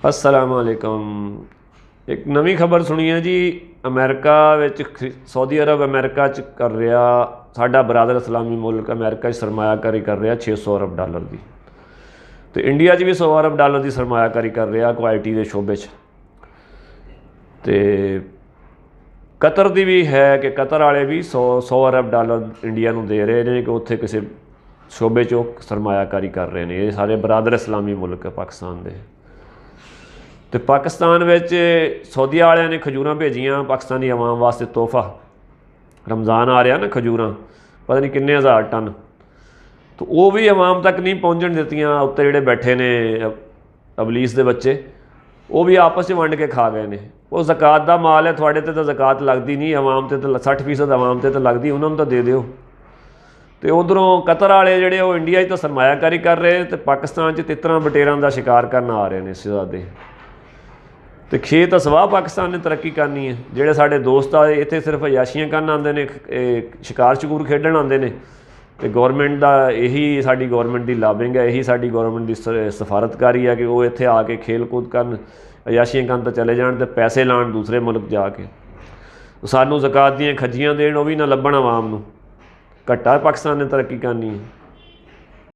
अस्सलामुअलैकुम। एक नवी खबर सुनी है जी, अमेरिका विच सऊदी अरब अमेरिका च कर रहा, साडा बरादर इस्लामी मुल्क अमेरिका सरमायाकारी कर रहा 600 अरब डॉलर की, तो इंडिया भी 100 अरब डॉलर की सरमायाकारी कर रहा कोई IT के शोबे च। तो कतर की भी है कि कतर वाले भी 100 अरब डॉलर इंडिया को दे रहे हैं कि उत्थे किसी शोबे चो सरमायाकारी कर रहे हैं। ये सारे बरादर इस्लामी मुल्क है पाकिस्तान के। तो पाकिस्तान विच सऊदी वालियां ने खजूरां भेजियां पाकिस्तानी अवाम वास्ते तोहफा। रमज़ान आ रहा ना, खजूरां पता नहीं किन्ने हज़ार टन, तो वो भी अवाम तक नहीं पहुँचण दित्तियां। उत्ते जिहड़े बैठे ने अबलीस के बच्चे, वो भी आपस में वंड के खा गए ने। वो ज़कात का माल है, थोड़े तो ज़कात लगती नहीं, अवाम तो 60% अवाम तो लगती, उन्होंने तो दे दिओ। तो उधरों कतर वाले जिहड़े वो इंडिया तो सरमायाकारी कर रहे हैं, तो पाकिस्तान च तितरां बटेरां का शिकार करन आ रहे हैं सियादे। तो खेत सवाह पाकिस्तान ने तरक्की करनी है। जोड़े साढ़े दोस्त आ इत्थे सिर्फ अयाशियां करन आते हैं, शिकार शकूर खेडन आते हैं। तो गौरमेंट का यही साड़ी गौरमेंट की लॉबिंग है, यही साड़ी गौरमेंट की सफारतकारी है कि वो इत्थे आके खेल कूद करन, अयाशियां करन तो चले जान, तो पैसे लाण दूसरे मुल्क जाके सानू ज़कात दियां खज्जियां देण, वो भी ना लभण आवाम नूं। घट्टा पाकिस्तान ने तरक्की करनी है।